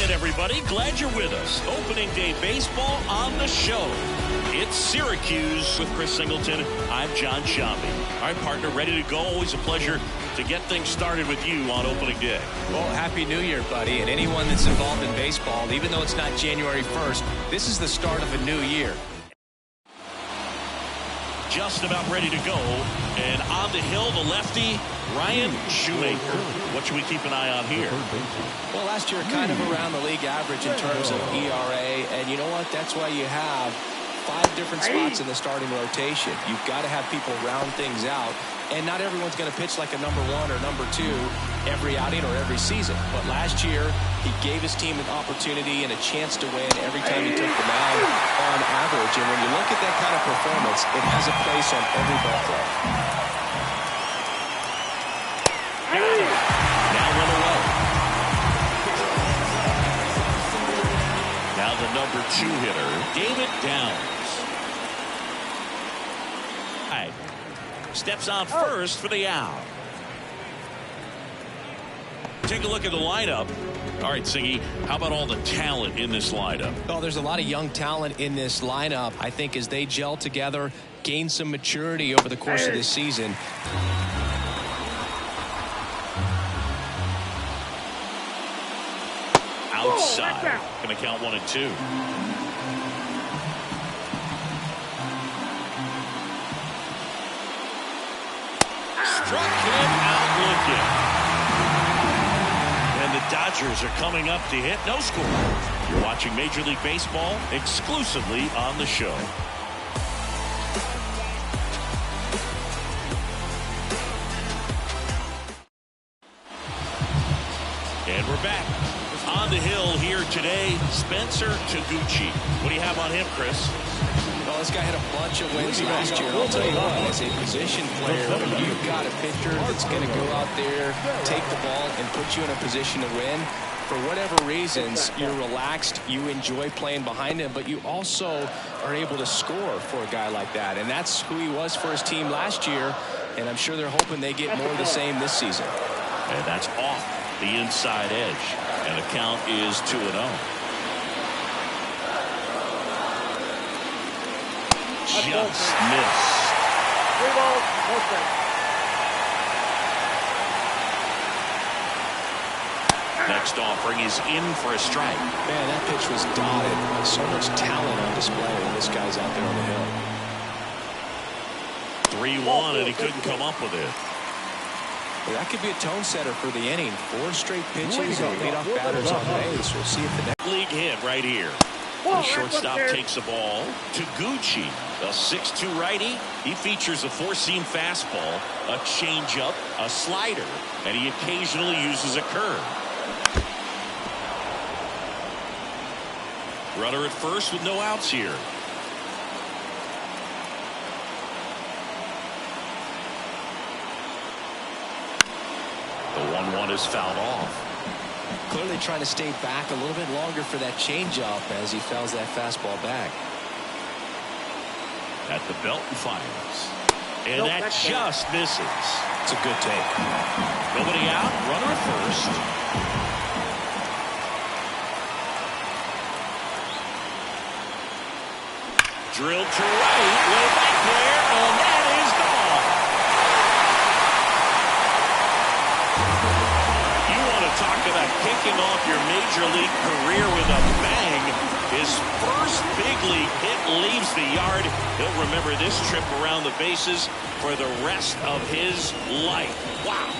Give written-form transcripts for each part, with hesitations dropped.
weekend, everybody. Glad you're with us. Opening day baseball on the show. It's Syracuse with Chris Singleton. I'm John Shambi. All right, partner, ready to go. Always a pleasure to get things started with you on opening day. Well, Happy New Year, buddy. And anyone that's involved in baseball, even though it's not January 1st, this is the start of a new year. Just about ready to go. And on the hill, the lefty, Ryan Shoemaker. What should we keep an eye on here? Well, last year, kind of around the league average in terms of ERA. And you know what? That's why you have 5 different spots in the starting rotation. You've got to have people round things out. And not everyone's going to pitch like a number 1 or number 2 every outing or every season. But last year, he gave his team an opportunity and a chance to win every time he took the mound on average. And when you look at that kind of performance, it has a place on every ball club. Now run away. Now the number 2 hitter, David Downs. Steps on first for the out. Take a look at the lineup. All right, Siggy, how about all the talent in this lineup? Oh, there's a lot of young talent in this lineup. I think as they gel together, gain some maturity over the course of this season. Outside. Going to count 1 and 2. Struck him out looking. And the Dodgers are coming up to hit. No score. You're watching Major League Baseball exclusively on the show. And we're back. On the hill here today, Spencer Taguchi. What do you have on him, Chris? Well, this guy had a bunch of wins last year. I'll tell you what, as a position player, you've got a pitcher that's going to go out there, take the ball, and put you in a position to win. For whatever reasons, you're relaxed, you enjoy playing behind him, but you also are able to score for a guy like that. And that's who he was for his team last year, and I'm sure they're hoping they get more of the same this season. And that's off the inside edge. And the count is 2-0. Just missed. 3 balls, no strikes. Next offering is in for a strike. Man, that pitch was dotted. So much talent on display when this guy's out there on the hill. 3-1, and he couldn't come up with it. Well, that could be a tone setter for the inning. 4 straight pitches and leadoff batters on base. We'll see if the next league hit right here. The shortstop takes the ball. Taguchi, a 6'2" righty. He features a 4-seam fastball, a changeup, a slider, and he occasionally uses a curve. Runner at first with no outs here. The 1-1 is fouled off. Clearly trying to stay back a little bit longer for that changeup as he fouls that fastball back. At the belt and fires. And that just misses. It's a good take. Nobody out. Runner at first. Drilled to right. Way back there. And that is gone. You want to talk about kicking off your major league career with a bang. His first big league hit leaves the yard. He'll remember this trip around the bases for the rest of his life. Wow.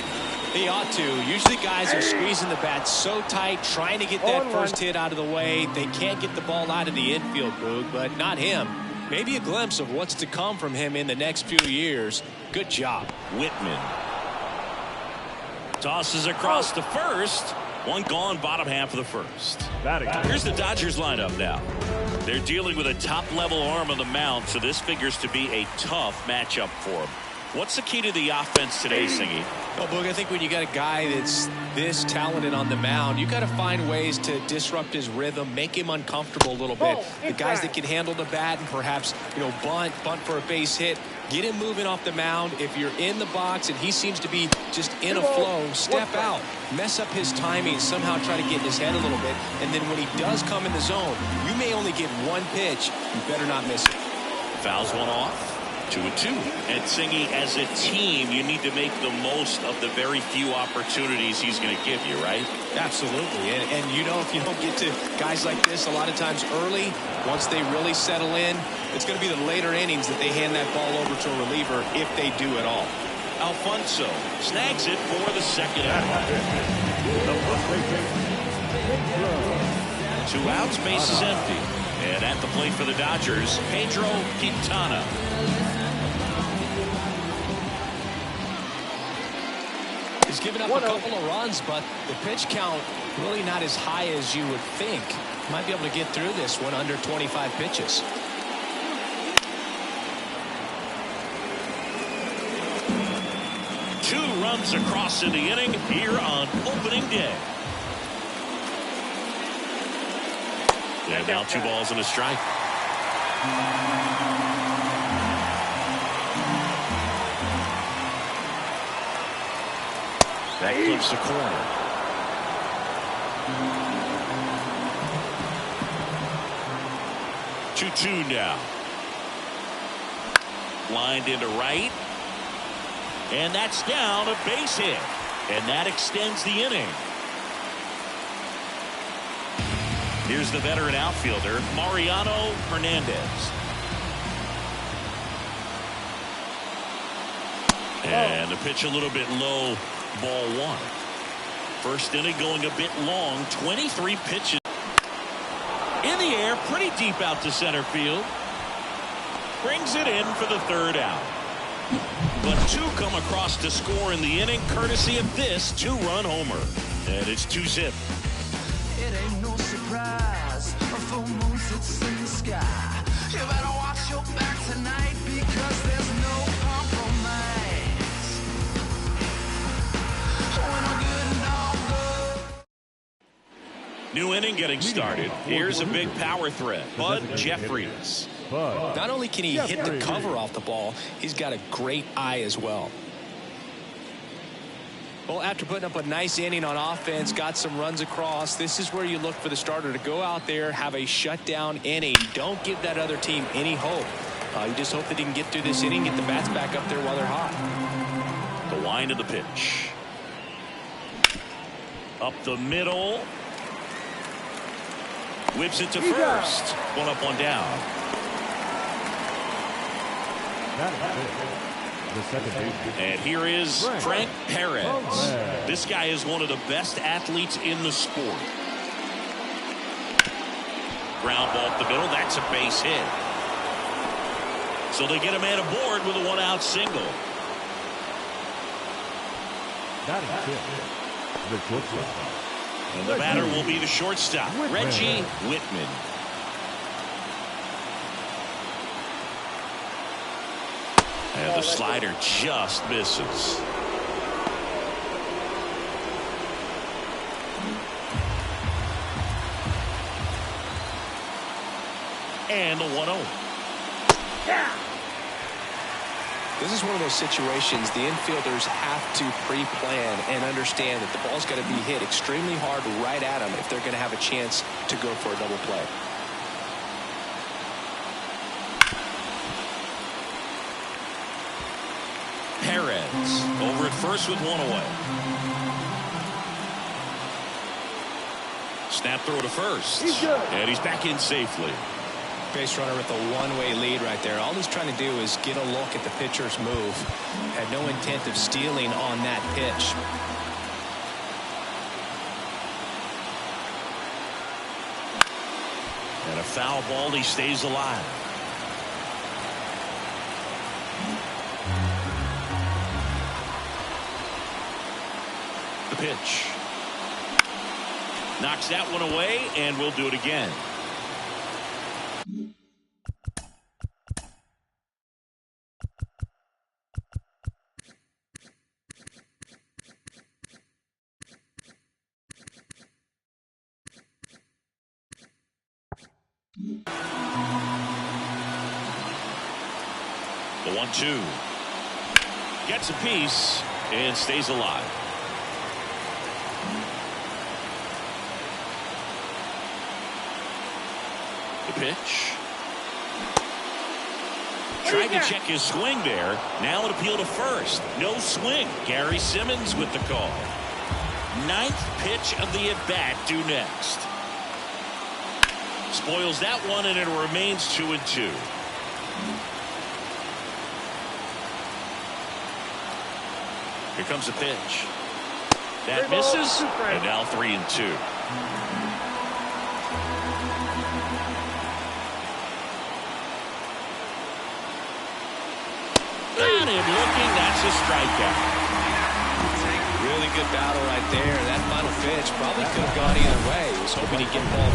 He ought to. Usually guys are squeezing the bat so tight, trying to get that first hit out of the way. They can't get the ball out of the infield, Boog, but not him. Maybe a glimpse of what's to come from him in the next few years. Good job. Whitman tosses across the first. One gone, bottom half of the first. Here's the Dodgers lineup now. They're dealing with a top-level arm on the mound, so this figures to be a tough matchup for them. What's the key to the offense today, Singy? Well, Boog, I think when you got a guy that's this talented on the mound, you got to find ways to disrupt his rhythm, make him uncomfortable a little bit. The guys that can handle the bat and perhaps, bunt for a base hit, get him moving off the mound. If you're in the box and he seems to be just in a flow, step out, mess up his timing, somehow try to get in his head a little bit. And then when he does come in the zone, you may only get one pitch. You better not miss it. Fouls one off. 2-2. And Singy, as a team, you need to make the most of the very few opportunities he's going to give you, right? Absolutely. And if you don't get to guys like this a lot of times early, once they really settle in, it's going to be the later innings that they hand that ball over to a reliever if they do at all. Alfonso snags it for the second out. 2 outs, base is empty. And at the plate for the Dodgers, Pedro Quintana. He's given up a couple of runs, but the pitch count really not as high as you would think. Might be able to get through this one under 25 pitches. Two runs across in the inning here on opening day. And now 2 balls and a strike. That clips the corner. Two now. Lined into right. And that's down, a base hit. And that extends the inning. Here's the veteran outfielder, Mariano Hernandez. And the pitch a little bit low, ball 1. First inning going a bit long, 23 pitches. In the air, pretty deep out to center field. Brings it in for the 3rd out. But 2 come across to score in the inning, courtesy of this 2-run homer. And it's 2-zip. It ain't no surprise, a full moon sits in the sky. You better watch your back tonight because there's no compromise. When I'm good and all good. New inning getting started. Here's a big power threat, Bud Jeffries. Not only can he hit the cover off the ball, he's got a great eye as well. Well, after putting up a nice inning on offense, got some runs across, this is where you look for the starter to go out there, have a shutdown inning. Don't give that other team any hope. You just hope that he can get through this inning, get the bats back up there while they're hot. The wind of the pitch. Up the middle. Whips it to first. 1 up, 1 down. And here is Frank Perez. This guy is one of the best athletes in the sport. Ground ball up the middle. That's a base hit. So they get a man aboard with a 1-out single. And the batter will be the shortstop, Reggie Whitman. And the slider just misses. And the 1-0. This is one of those situations the infielders have to pre-plan and understand that the ball's got to be hit extremely hard right at them if they're going to have a chance to go for a double play. Perez over at first with 1 away. Snap throw to first. And he's back in safely. Base runner with a one-way lead right there. All he's trying to do is get a look at the pitcher's move. Had no intent of stealing on that pitch. And a foul ball, he stays alive. The pitch. Knocks that one away, and we'll do it again. The 1-2. Gets a piece and stays alive. The pitch. Tried to check his swing there. Now an appeal to first. No swing. Gary Simmons with the call. 9th pitch of the at-bat due next. Spoils that one, and it remains 2-2. Here comes the pitch. That misses, and now 3-2. Got him looking. That's a strikeout. Really good battle right there. That final pitch probably could have gone either way. He was hoping he'd get ball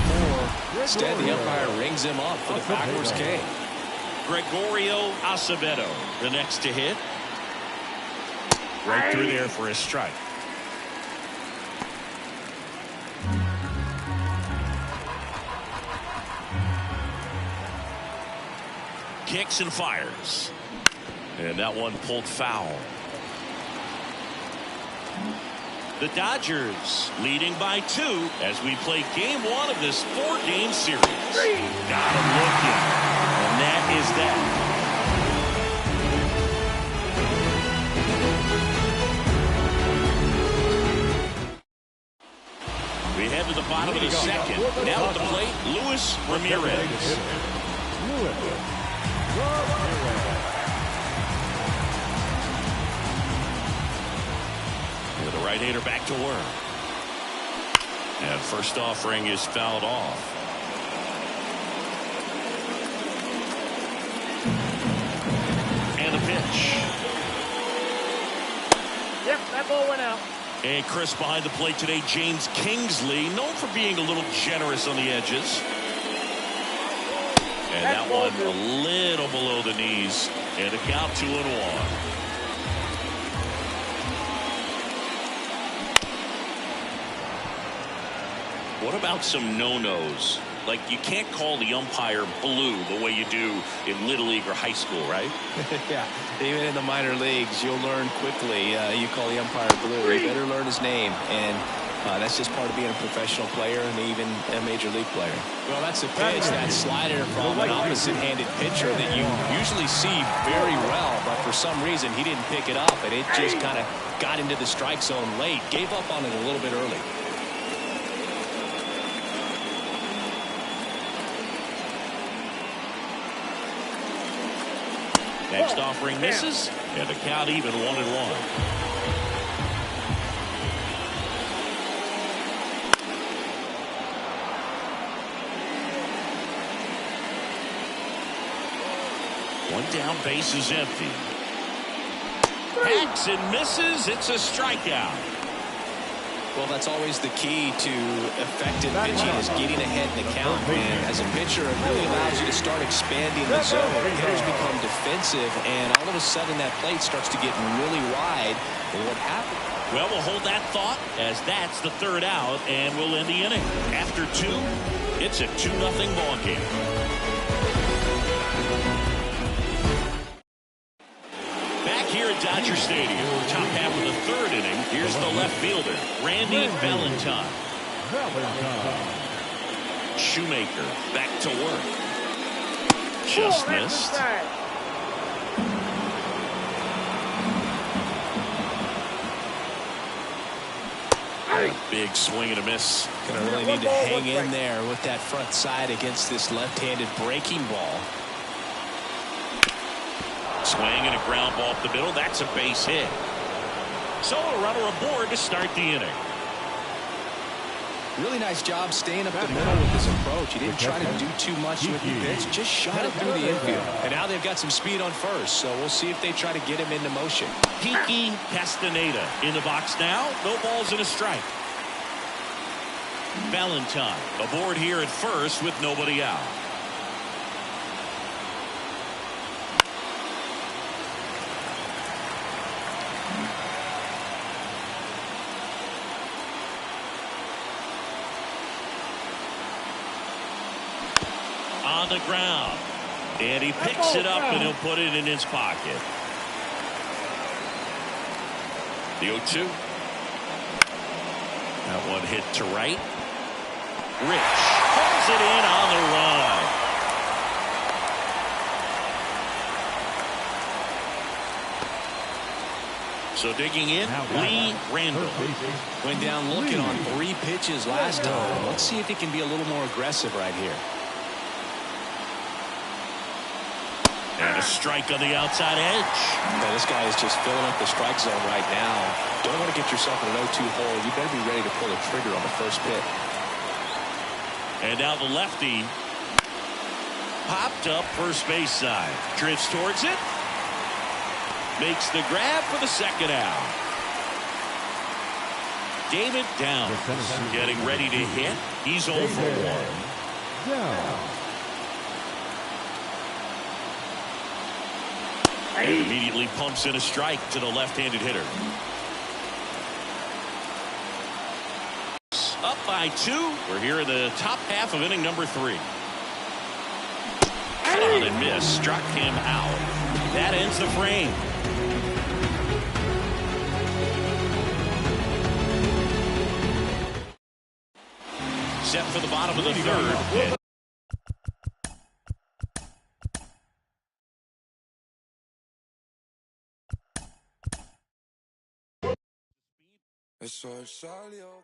4. Instead, the umpire rings him up for the backwards K. Gregorio Acevedo, the next to hit. Right through there for a strike. Kicks and fires. And that one pulled foul. The Dodgers leading by 2 as we play game 1 of this 4-game series. Got him looking. And that is that. We head to the bottom of the second. Now at the plate, Luis Ramirez. The right-hander back to work. And first offering is fouled off. And the pitch. Yep, that ball went out. And Chris behind the plate today, James Kingsley, known for being a little generous on the edges. And that one a little below the knees. And a count 2-1. What about some no-nos? Like, you can't call the umpire blue the way you do in Little League or high school, right? Yeah, even in the minor leagues, you'll learn quickly. You call the umpire blue. You better learn his name. And that's just part of being a professional player and even a major league player. Well, that's a pitch, that slider from an opposite-handed pitcher that you usually see very well, but for some reason he didn't pick it up, and it just kind of got into the strike zone late. Gave up on it a little bit early. Next offering misses, and the count even 1-1. One down, base is empty. Hacks and misses. It's a strikeout. Well, that's always the key to effective pitching, is getting ahead in the count. And as a pitcher, it really allows you to start expanding the zone. Hitters become defensive, and all of a sudden that plate starts to get really wide. And what happened? Well, we'll hold that thought as that's the 3rd out, and we'll end the inning. After 2, it's a 2-0 ball game. Dodger Stadium, top half of the 3rd inning. Here's the left fielder, Randy Valentine. Shoemaker back to work. Just missed. Big swing and a miss. Gonna really need to hang in there with that front side against this left-handed breaking ball. Swing and a ground ball up the middle. That's a base hit. So a runner aboard to start the inning. Really nice job staying up the middle with this approach. He didn't try to do too much with the pitch. Just shot it through the infield. And now they've got some speed on first, so we'll see if they try to get him into motion. Kiki Castaneda in the box now. No balls and a strike. Valentine aboard here at first with nobody out. On the ground. And he picks it up and he'll put it in his pocket. The 0-2. That one hit to right. Rich pulls it in on the run. So digging in, Lee Randall. Went down looking on 3 pitches last time. Let's see if he can be a little more aggressive right here. And a strike on the outside edge. Yeah, this guy is just filling up the strike zone right now. Don't want to get yourself in an 0-2 hole. You better be ready to pull the trigger on the first pitch. And now the lefty popped up first base side. Drifts towards it. Makes the grab for the second out. David Downs getting ready to hit. He's 0 for 1. And immediately pumps in a strike to the left-handed hitter. Up by 2. We're here in the top half of inning number 3. Cut on and miss. Struck him out. That ends the frame. Set for the bottom of the 3rd. Eso salió.